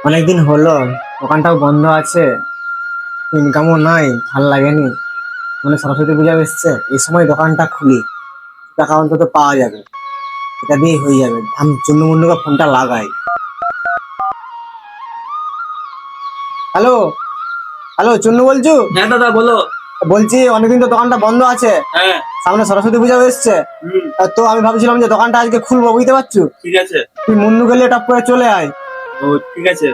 অনেকদিন হলো, দোকানটাও বন্ধ আছে, ইনকামও নাই, ভাল লাগেনি। মানে সরস্বতী পূজা এসছে, এই সময় দোকানটা খুলি, টাকা অন্তত পাওয়া যাবে, এটা দিয়ে হয়ে যাবে। আমি চুন্নু মুন্নুকে ফোনটা লাগাই। হ্যালো, হ্যালো, চুন্নু বলছো? হ্যাঁ দাদা বলো। বলছি অনেকদিন তো দোকানটা বন্ধ আছে, হ্যাঁ। সামনে সরস্বতী পূজা এসছে। তো আমি ভাবছিলাম যে দোকানটা আজকে খুলবো, বুঝতে পারছো? ঠিক আছে। তুই মুন্নু গেলে টপ করে চলে আয়। ও ঠিক আছে।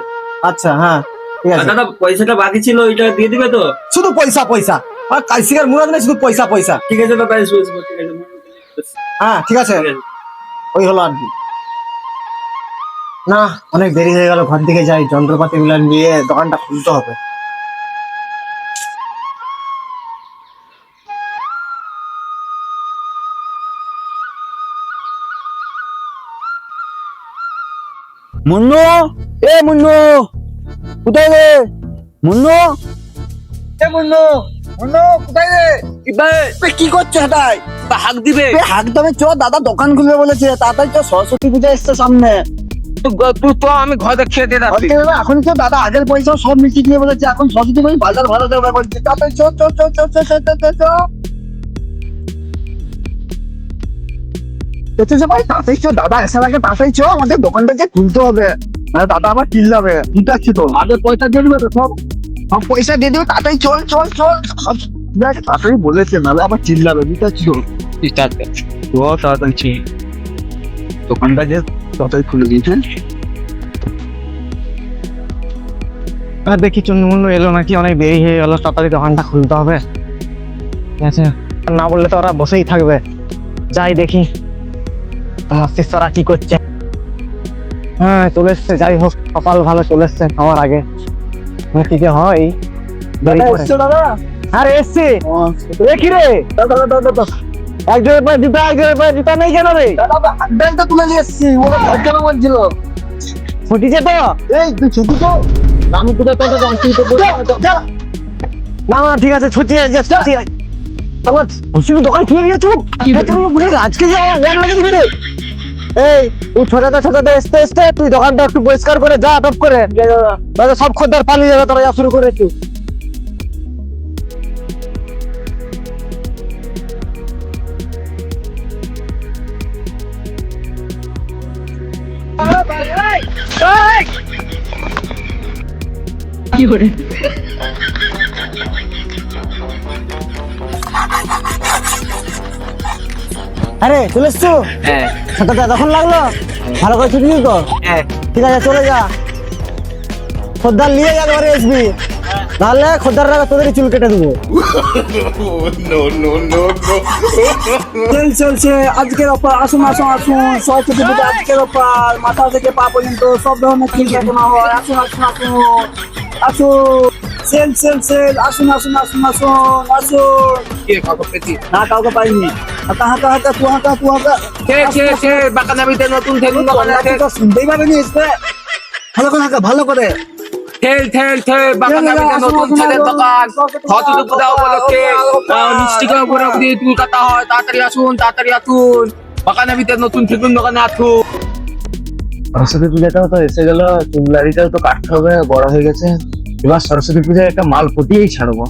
আচ্ছা, হ্যাঁ, ঠিক আর আছে। দাদা পয়সাটা বাকি ছিল ওইটা দিয়ে দিবে তো? শুধু পয়সা পয়সা, আর কাইসিকার মুরাদ নেই, শুধু পয়সা পয়সা। ঠিক আছে দাদা, এসো এসো, ঠিক আছে। হ্যাঁ, ঠিক আছে, ঠিক আছে। ওই হলো আর কি। না, অনেক দেরি হয়ে গেল, ঘর দিকে যাই, যন্ত্রপাতি গুলো নিয়ে দোকানটা খুলতে হবে। মুন্নু, এ মুন্নু, কোথায় রে? মুন্নু, এ মুন্নু, মুন্নু কোথায় রে? কি করছো হাটাই? হাক দিবে। হাক দামে চ, দাদা দোকান খুলবে বলেছে, তাড়াতাড়ি চ, সরস্বতী পূজা এসছে সামনে। তুই তো আমি ঘরে দেখে দিয়ে রাখছি। এখন তো দাদা আগের পয়সা সব মিটিয়ে দিয়ে বলেছে, এখন সরস্বতী পূজা বাজার ভাড়া দেওয়া বলছে, তাড়াতাড়ি চ চ চ চ চ চ চ চ চ। ভাই তাড়াতাড়ি চ, দাদা এসে আগে তাড়াতাড়ি চ, আমাদের দোকানটা যে খুলতে হবে, মানে দাদা আবার চিল্লাবে। ঠিক আছে তো, আগে পয়সা দিয়ে দিবে তো, সব সব পয়সা দিয়ে দিবে, তাড়াতাড়ি চল চল চল, সব ঠিক আছে, তাড়াতাড়ি বলেছে, নাহলে আবার চিল্লাবে। ঠিক আছে তো, তাড়াতাড়ি দোকানটা যে তাড়াতাড়ি খুলে দিয়েছে। দেখি চুন্নু মুন্নু এলো নাকি, অনেক দেরি হয়ে গেল, তাড়াতাড়ি দোকানটা খুলতে হবে। ঠিক আছে, না বললে তো ওরা বসেই থাকবে। যাই দেখি আমার শিষ্যরা কি করছে। হ্যাঁ, চলে এসছে, যাই হোক, কপাল ভালো, চলে এসছে আমার আগে। কি যে হয় দেরি করে। দাদা, আরে এসছি। এ কি রে, দাদা দাদা দাদা একজনের পায়ে জুতা, একজনের পায়ে জুতা নেই কেন রে? দাদা, ব্যাগটা তুলে নিয়ে এসছি, ওরা ঘর বলছিল। ফুটিছে তো? এই তুই ছুটি তো, আমি কোথায় তোকে জানছি তো বলে। না না, ঠিক আছে, ছুটি যাচ্ছে। আমার হোসির দোকান খুলে গিয়েছো, আজকে যে আমার ব্যাগ লাগিয়ে দিবি রে। এই তুই ছোটাতে ছোটাতে আসতে আসতে তুই দোকানটা একটু পরিষ্কার করে যা, টপ করে, তাহলে সব খদ্দের পালিয়ে যাবে, তোরা যা শুরু করে একটু। আরে চলে এসছো? হ্যাঁ ছোটাতে তখন লাগলো, ভালো করে ছুটি তো? হ্যাঁ। ঠিক আছে, চলে যা, খদ্দার নিয়ে যাবে, ঘরে আসবি, তাহলে খদ্দাররা তোদেরই চুল কেটে দেবো। চলছে আজকের অফার, আসুন আসুন আসুন, সরস্বতী পুজো আজকের অফার, মাথা থেকে পা পর্যন্ত সব ধরনের চুল কাটানো হয়। আসুন আসুন আসুন আসুন, সেল সেল সেল, আসুন আসুন আসুন আসুন আসুন। কে খবর পেয়েছি? না কাউকে পাইনি, হাঁটা হাঁটা হাঁটা, তু হাঁটা তু হাঁটা। কে বাকানাবিতে নতুন ঠেলুন দোকান আছে। শুনতেই পারেনি, এসবে ভালো করে হাঁটা, ভালো করে। ঠেল বাকানাবিতে নতুন ছেলের দোকান, সরস্বতী পূজা উপলক্ষে মিষ্টি করে ঘোরাঘুরি চুল কাটা হয়। তাড়াতাড়ি আসুন, তাড়াতাড়ি আসুন, বাকানাবিতে নতুন ঠেলুন দোকানে আসুন। সরস্বতী পূজাটাও তো এসে গেল, চুমলারিটাও তো কাটতে হবে, বড় হয়ে গেছে। এবার সরস্বতী পূজায় একটা মাল ফুটিয়েই ছাড়বো,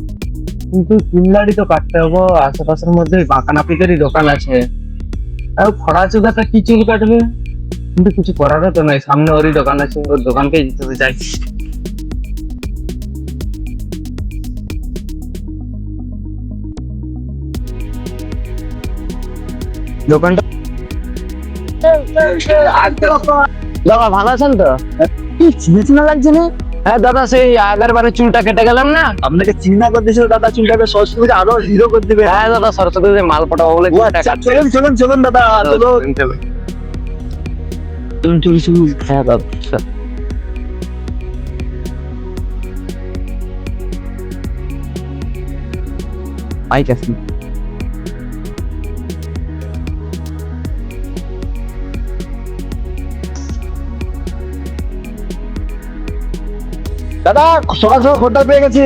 কিন্তু চুমলারি তো কাটতে হবে। আশেপাশের মধ্যে বাঁকা নাপিতেরই দোকান আছে, আর খরা চুদাটা কি চুল কাটবে, কিন্তু কিছু করারও তো নাই, সামনে ওরই দোকান আছে, ওর দোকানকেই যেতে হবে, যাই। দোকানটা দাদা ভালো আছেন তো? কি চিনে চিনা লাগছে না? হ্যাঁ দাদা, সেই আগের বারে চুলটা কেটে গেলাম না, আপনাকে চিন্তা করে দিয়েছিল দাদা, চুলটাকে সরস্বতী পুজো আরো হিরো করে দিবে। হ্যাঁ দাদা, সরস্বতী মাল পটাবো বলে ও আচ্ছা, চলুন চলুন চলুন দাদা, চলুন। চলুন। হ্যাঁ দাদা, আইতাছি। দাদা সকাল সকাল খোঁজটা পেয়ে গেছি।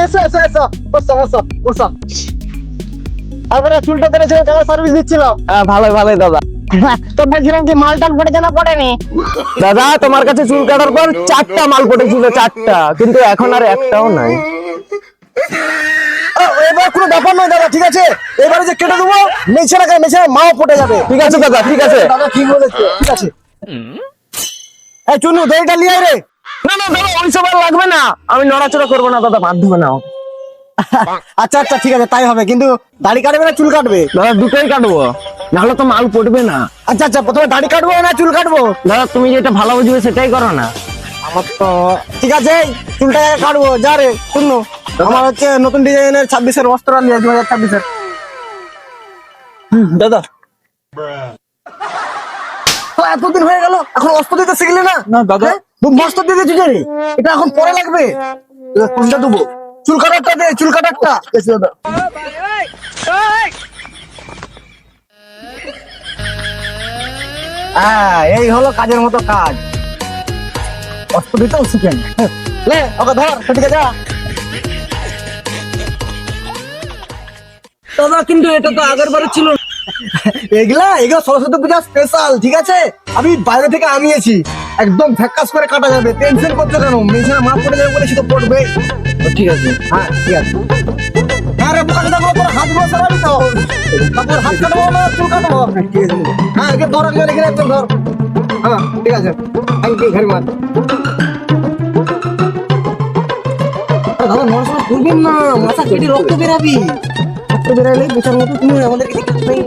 এসো এসো এসো, বসো বসো বসো। তারপরে চুলটা কেটেছিল, কেমন সার্ভিস দিচ্ছিল? হ্যাঁ ভালোই ভালোই দাদা। তো বলছিলাম কি মাল টাল পড়েছে না পড়েনি? দাদা তোমার কাছে চুল কাটার পর 4টা মাল পড়েছিল, 4টা, কিন্তু এখন আর একটাও নাই। এবার কোনো ব্যাপার নয় দাদা, ঠিক আছে? এবারে যে কেটে দেবো মেছে রাখা, মেছে মাও পড়ে যাবে। ঠিক আছে দাদা, ঠিক আছে। দাদা ঠিক বলেছে, ঠিক আছে। এই চুনু দড়িটা নিয়ে আয় রে। না না দাদা, ওইসব আর লাগবে না, আমি নড়াচড়া করবো না দাদা, বাধ্য হবে না। আচ্ছা আচ্ছা ঠিক আছে, তাই হবে। কিন্তু দাড়ি কাটবে না চুল কাটবে? দাদা দুটোই কাটবো, নাহলে তো মাল পড়বে না। আচ্ছা আচ্ছা, প্রথমে দাড়ি কাটবো না চুল কাটবো? দাদা তুমি যেটা ভালো বুঝবে সেটাই করো না। আমার তো ঠিক আছে, চুলটা কাটবো। যা রে শুনো, আমার হচ্ছে নতুন ডিজাইনের 26-এর বস্ত্র নিয়ে 2026-এর। দাদা এতদিন হয়ে গেল এখন অস্ত্র দিতে শিখলি না? না দাদা। বস্ত্র দিতে তুই জানি এটা এখন পরে লাগবে। কোনটা দেবো? চুল কাটারটা দে, চুল কাটারটা। দাদা হ্যাঁ, এই হলো কাজের মতো কাজ। অস্ত্র দিতেও শিখেন। লে ওকে ধর, সেদিকে যা। দাদা কিন্তু এটা তো আগের বারে ছিল। এগুলা সরস্বতী পূজা স্পেশাল, ঠিক আছে? আমি বাইরে থেকে আনিয়েছি, একদম ফ্যাকাস করে কাটা যাবে। টেনশন করছো কেন? মেশিনে মাপ পড়ে যাবে বলে সেটা পড়বে। ঠিক আছে। হ্যাঁ ঠিক আছে। হ্যাঁ রে বোকা চোদা, তোর হাতগুলো সরাবি তো। তারপর হাত কাটবো না চুল কাটবো? ঠিক আছে। হ্যাঁ একে ধর, আগে রেখে একদম ধর। হ্যাঁ ঠিক আছে। Thank you very much. দাদা নড়াচড়া করবেন না, মাথা কেটে রক্ত বেরাবি। রক্ত বেরাইলে বোঝার মতো তুমি আমাদেরকে দেখতে নেই।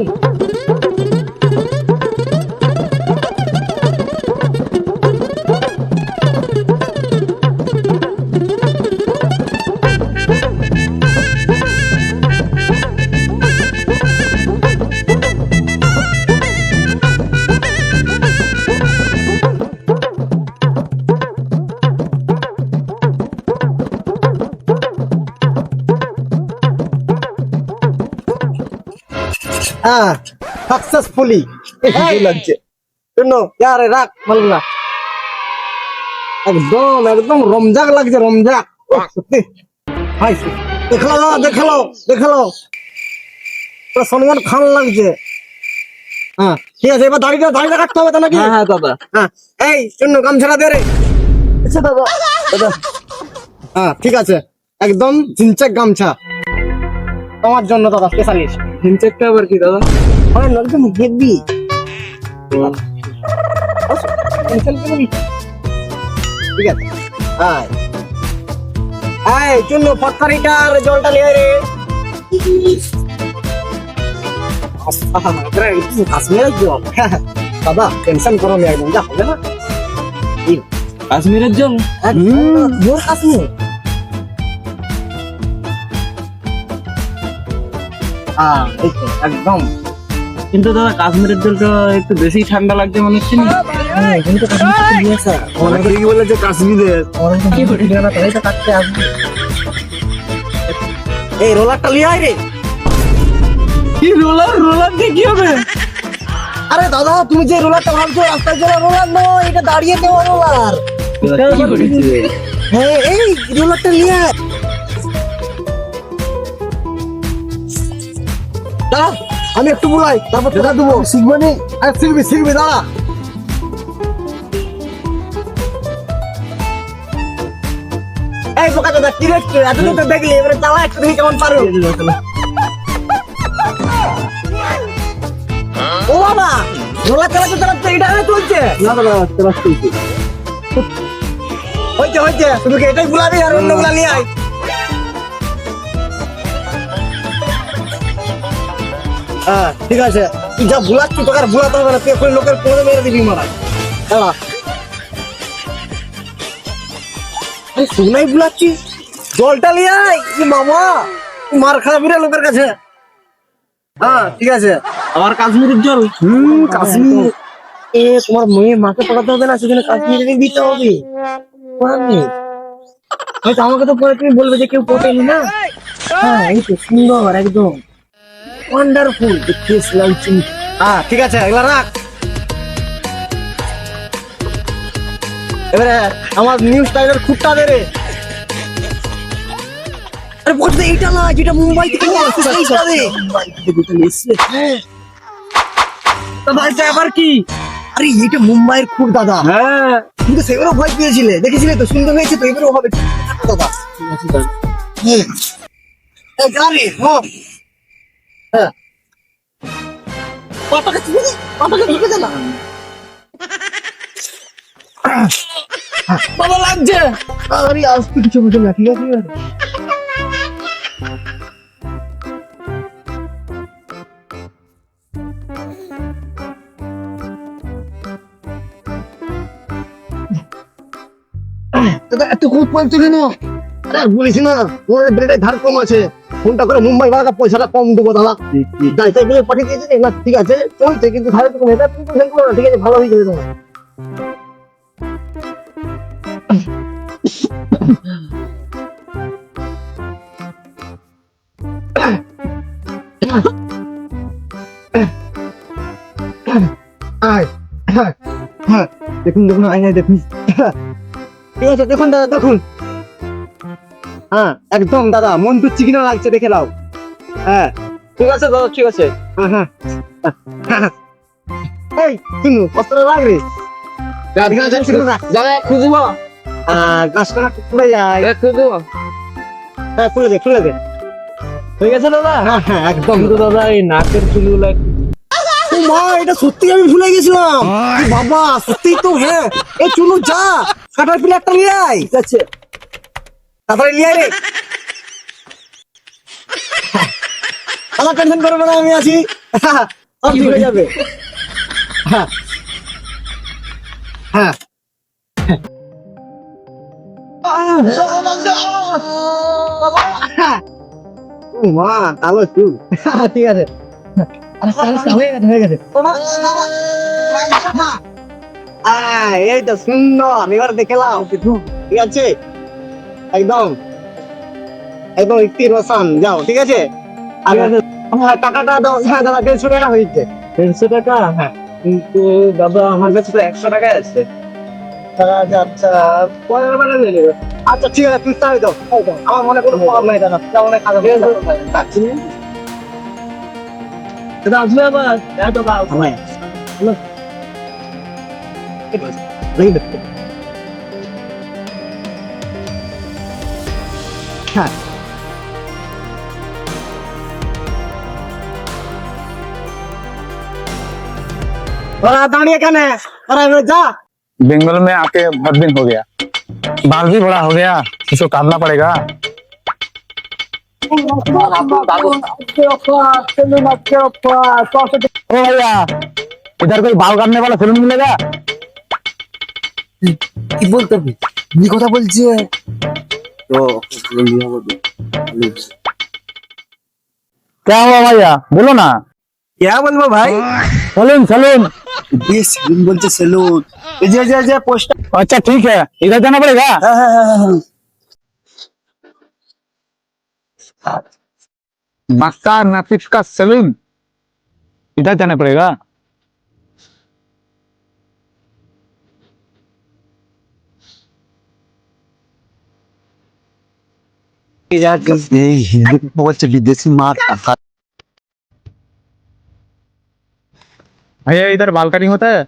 হ্যাঁ সাকসেসফুলি লাগছে। শুনো ইয়ারে রাখ মালগুলা, একদম একদম রমজাক লাগছে, রমজাক। সত্যি হাই দেখালো দাদা, দেখালো দেখালো, সলমান খান লাগছে। হ্যাঁ ঠিক আছে, এবার দাড়িটা দাড়িটা কাটতে হবে তো নাকি? হ্যাঁ হ্যাঁ দাদা। হ্যাঁ এই শুনো, গামছাটা দে রে। আচ্ছা দাদা, দাদা হ্যাঁ ঠিক আছে, একদম জিনচেক গামছা তোমার জন্য দাদা, স্পেশালিস্ট। হিনচেকটা আবার কি দাদা? মানে একদম হেভি। ঠিক আছে, আয় আয় চুন্নু, পটকারিটার জলটা নিয়ে রে। কাশ্মীরের জল দাদা, টেনশন করো না, একদম যা হবে না। কাশ্মীরের জল? জোর কাশ্মীর। হ্যাঁ এই তো একদম। কিন্তু দাদা কাশ্মীরের জলটা একটু বেশি ঠান্ডা লাগছে মনে হচ্ছে না? হ্যাঁ কিন্তু কাশ্মীর নিয়েছে অনেকে কি বলে যে কাশ্মীরের কাটতে আসবে। এই রোলারটা লিয়ে আয় রে। কি রোলার? রোলার দিয়ে কি হবে? আরে দাদা তুমি যে রোলারটা ভাবছো রাস্তায় চলা রোলার নয়, এটা দাঁড়িয়ে দেওয়া রোলার। হ্যাঁ এই রোলারটা নিয়ে আয়। দাঁড়া আমি একটু বলাই, তারপর তোরা দেবো। শিখবো নি? আরে শিখবি শিখবি, দাঁড়া। এই বোকা দাদা, কি দেখছো? এতদিন তো দেখলি, এবারে চালা একটু দেখি কেমন পারো। ও বাবা, রোলার চালাতে চালাতে এটা চলছে। না দাদা ক্লাস চলছে। হইছে হইছে, শুধু কি এটাই বুলাবি আর অন্য গুলা নিয়ে আয়। হ্যাঁ ঠিক আছে, তুই যা বুলাচ্ছি তোকে আর বুলাতে হবে না, তুই এখন লোকের কোলে মেরে দিবি মারা। দাঁড়া শুনাই বুলাচ্ছি, জলটা নিয়ে আয়। কি মামা, তুই মার খাবি রে লোকের কাছে। হ্যাঁ ঠিক আছে। আমার কাশ্মীরের জল? কাশ্মীর এ তোমার মেয়ে মাকে পড়াতে হবে না, সেখানে কাশ্মীরে দিতে হবে। হয়তো আমাকে তো পরে তুমি বলবে যে কেউ পড়েনি না। হ্যাঁ এই তো সুন্দর, একদম ওয়ান্ডারফুল। হ্যাঁ ঠিক আছে, এগুলা রাখ। এবারে আমার নিউ স্টাইলের খুঁটটা দে রে। আরে বলতে এইটা না, যেটা মুম্বাই থেকে নিয়ে আসছে, এইটা দে। দাদা এটা আবার কি? আরে এটা মুম্বাইয়ের খুব দাদা। হ্যাঁ কিন্তু সেগুলো ভয় পেয়েছিলে, দেখেছিলে তো, সুন্দর হয়েছে তো, এবারেও হবে দাদা। হ্যাঁ এই গাড়ি হ্যাঁ পাটাকে ঢুকে দে না। বাবা লাগছে। আরে আসতে কিছু বুঝে না, ঠিক আছে? দাদা এত খুব পড়ছে কেন? আরে বলিস না, ওর ব্রেডে ধার কম আছে, ফোনটা করে মুম্বাই বাড়া পয়সাটা কম দেবো দাদা। যাই তাই বলে পাঠিয়ে দিয়েছে না, ঠিক আছে চলছে, কিন্তু ধারে তো কম, এটা তুমি টেনশন করো না, ঠিক আছে, ভালো হয়ে যাবে তোমার। আয়, হ্যাঁ, হ্যাঁ, দেখুন দেখুন আয় দেখুন, ঠিক আছে দেখুন দাদা দেখুন, হ্যাঁ একদম দাদা মন তো চিকনা লাগছে, দেখে নাও। হ্যাঁ ঠিক আছে দাদা, ঠিক আছে। হ্যাঁ হ্যাঁ হ্যাঁ। এই শুনু কতটা লাগবে? জায়গায় খুঁজবো। গাছটা খুলে যায়। খুঁজবো। হ্যাঁ খুলে দে খুলে দে। হয়ে গেছে দাদা? হ্যাঁ হ্যাঁ একদম। কিন্তু দাদা এই নাকের চুলগুলো ও মা, এটা সত্যি আমি ভুলে গেছিলাম। এ বাবা সত্যি তো, হ্যাঁ। এই চুনু যা কাটার প্লেটটা নিয়ে আয়। ঠিক আছে তাড়াতাড়ি নিয়ে আয় রে। আমার টেনশন করবে না, আমি আছি, সব ঠিক হয়ে যাবে। হ্যাঁ হ্যাঁ ও মা কালো চুল, ঠিক আছে। হয়ে গেছে হয়ে গেছে। এই তো সুন্দর, এবার দেখলাম, ঠিক আছে একদম একদম স্থির বসান যাও, ঠিক আছে। আর হ্যাঁ টাকাটা দাও। হ্যাঁ দাদা 150 টাকা হয়েছে। 150 টাকা? হ্যাঁ কিন্তু দাদা আমার কাছে তো 100 টাকাই আছে। আচ্ছা আচ্ছা পরের বারে নিয়ে নেবে। আচ্ছা ঠিক আছে, তুমি তাই দাও তাই দাও, আমার মনে কোনো প্রবলেম নাই দাদা, কেমন খাওয়া দাদা আসবে আবার? হ্যাঁ দাদা আসবে। হ্যাঁ ওরা দাঁড়িয়ে কেন? ওরা এবার যা। बंगाल में आके बहुत दिन हो गया, बाल भी बड़ा हो गया, इसको काटना पड़ेगा। ओ भैया, इधर कोई बाल काटने वाला सैलून मिलेगा? কি বলতে হবে? কি কথা বলছে? क्या हुआ भैया, बोलो ना। क्या বলবো ভাই? Salon salon. ये সেলুন বলছে সেলুন, এই যে পোস্টার। अच्छा ठीक है, इधर जाना पड़ेगा। मक्का नासिफ का सैलून, इधर जाना पड़ेगा। এই হিন্দু বলছে বিদেশি মাছ। भैया इधर बाल कटिंग होता है?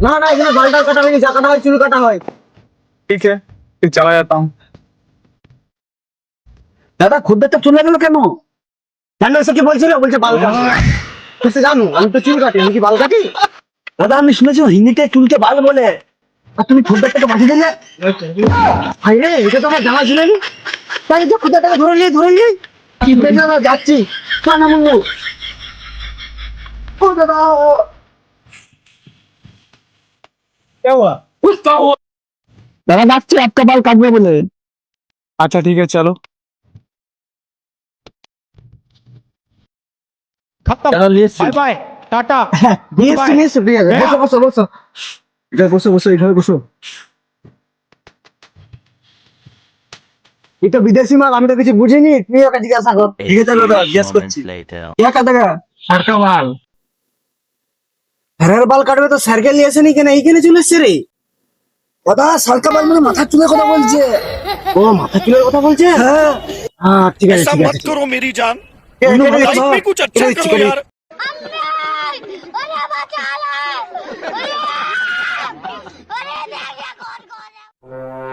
না না, এখানে বালটা কাটা হয়, যা কাটা হয় চুল কাটা হয়। ठीक है, फिर चला जाता हूँ। দাদা খুদ্দেরটা চলে গেল কেন? জানো এসে কি বলছিল? বলছে বাল কাটি। তুই জানো আমি তো চুল কাটি, আমি কি বাল কাটি? দাদা আমি শুনেছি হিন্দিতে চুলকে বাল বলে, আর তুমি খুদ্দেরটাকে বাঁচিয়ে দিলে। ভাই রে, এটা তো আমার জানা ছিল না। তাই তো খুদ্দেরটাকে ধরে নিয়ে কি দাদা যাচ্ছি না মুঙ্গু। ও দাদা क्या हुआ? दादा बात आपका बाल काटने बोले। अच्छा ठीक है चलो। खत्म, बाय बाय, टाटा। নিয়েছি ঠিক আছে, বসো বসো এটা বসো এখানে বসো। এটা বিদেশি মাল, আমি তো কিছু বুঝিনি, তুই ওকে জিজ্ঞাসা কর। ঠিক আছে দাদা, জিজ্ঞাসা করছি। টাকা বাল। হেয়ার বাল কাটবে তো স্যারকে নিয়ে আসেনি কেন? এইখানে চলে এসছে রে দাদা। সালকা বাল মানে মাথার চুলের কথা বলছে। ও মাথার চুলের কথা বলছে? হ্যাঁ ঠিক আছে ঠিক আছে। मत करो मेरी जान, ঠিক আছে, लाइफ में कुछ अच्छा करो यार।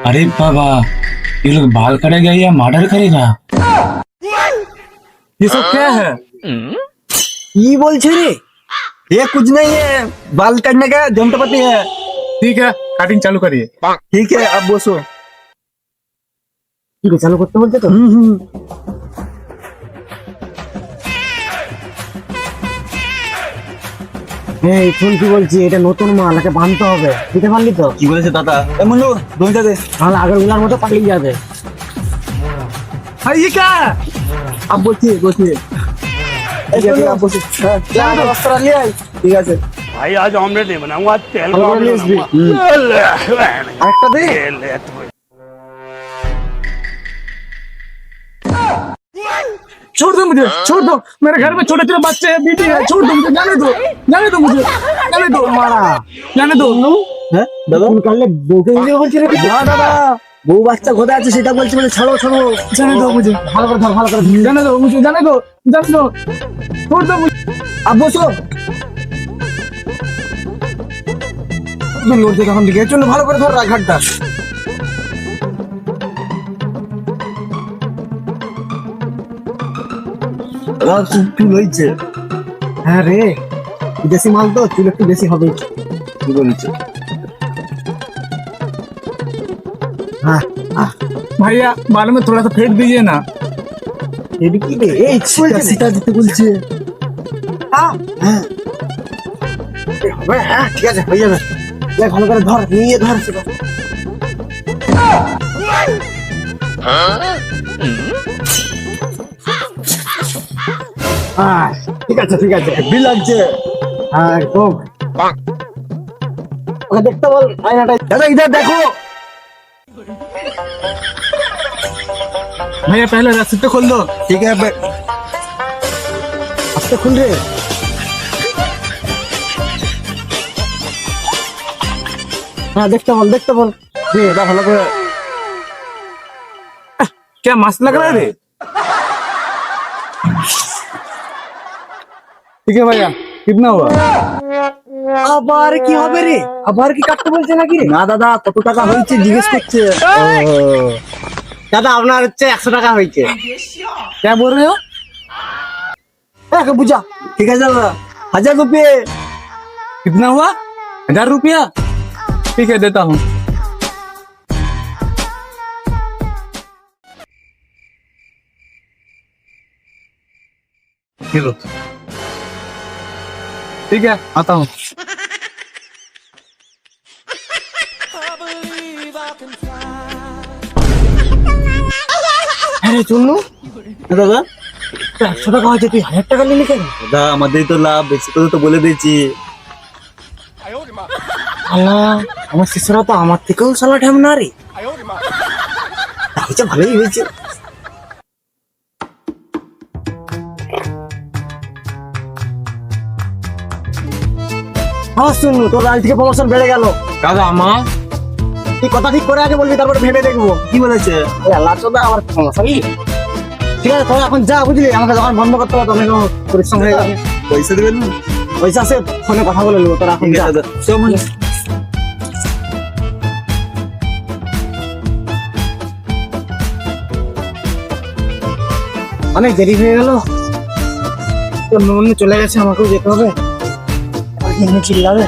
अरे बाबा, ये लोग बाल करेगा या मर्डर करेगा? ये सब क्या है? ये बोल रे, ये कुछ नहीं है, बाल काटने का जंत्रपाति है। ठीक है, काटिंग चालू करिए। ठीक है, अब बसो। কি চালু করতে বলছে তো এই ফোন কি বলছি এটা নতুন মাল একে বানতে হবে দিতে পারলি তো কি বলেছে দাদা? এমন দইটা দে। তাহলে আগের গুলার মতো পালিয়ে যাবে अरे ये क्या है? अब বসিয়ে বসিয়ে ঠিক আছে, अब বসিয়ে রাস্তা নিয়ে আয়। ঠিক আছে भाई आज ऑमलेट नहीं बनाऊंगा, आज तेल ভালো का করে নিয়ে আসবি। ऑमलेट একটা দে। छोड़ दो मुझे, छोड़ दो। मेरे घर में छोटे छोटे बच्चे हैं, बीटी है। छोड़ दो मुझे, जाने दो, जाने दो मुझे, जाने दो, মারা जाने दो। হ্যাঁ দাদা? তুমি কাললে বউকে ইয়ে বলছি রে না দাদা, বউ বাচ্চা কোথায় আছে সেটা বলছি, মানে ছাড়ো ছাড়ো। जाने दो मुझे, ভালো করে ধর ভালো করে जाने दो मुझे, जाने दो, जाने दो। छोड़ दो मुझे। अब বসো। লড়তে তখন দিকে চলো, ভালো করে ধর ঘাটটা। চুল হয়েছে। হ্যাঁ রে বিদেশি মাল তো চুল একটু বেশি হবে কি বলছে? হ্যাঁ भैया बाल में थोड़ा सा फेंट दीजिए ना। এটা কি রে এই সেটা দিতে বলছে। হ্যাঁ হবে হ্যাঁ ঠিক আছে হয়ে যাবে দেখ ভালো করে ধর নিয়ে ধর সেটা হ্যাঁ ঠিক আছে বিল লাগছে। হ্যাঁ একদম ওকে দেখতে বল আয়নাটা দাদা ইধর দেখো। भैया पहले रस्सी खोल दो। ঠিক আছে আস্তে খুল রে হ্যাঁ দেখতে বল রে এটা ভালো করে क्या मस्त लग रहा है रे? ठीक है भैया, कितना हुआ? আবার কি হবে রে আবার কি কাটতে বলছে নাকি রে না দাদা, কত টাকা হয়েছে জিজ্ঞেস করছে। দাদা আপনার হচ্ছে 100 টাকা হয়েছে क्या बोल रहे हो? একে বুঝা ঠিক আছে দাদা, 1000 रुपये। कितना हुआ? 1000 रुपया। ठीक है, देता हूँ। ये लो। ठीक है, आता हूँ। আরে চুন্নু দাদা 100 টাকা হয়েছে তুই 1000 টাকা নিলি কেন দাদা, আমাদের তো লাভ বেশি করে তো বলে দিয়েছি। আল্লাহ আমার শিশুরা তো আমার থেকেও সালা ঠ্যাম না রে হয়েছে ভালোই হয়েছে হ্যাঁ শুনু তোর আজ থেকে প্রমোশন বেড়ে গেল দাদা আমার তুই কথা ঠিক করে আগে বলবি তারপরে ভেবে দেখবো কি বলেছে? ওই আল্লাহ চোদা আমার প্রমোশন ঠিক আছে তোরা এখন যা বুঝলি আমাকে যখন বন্ধ করতে হবে তখন একটু পরিশ্রম হয়ে যাবে পয়সা দেবেন না? পয়সা আছে ফোনে কথা বলে নেবো তোরা এখন ঠিক যা আছে দাদা, চল। অনেক দেরি হয়ে গেল তো নুন চলে গেছে আমাকেও যেতে হবে আর কি চিল্লাবে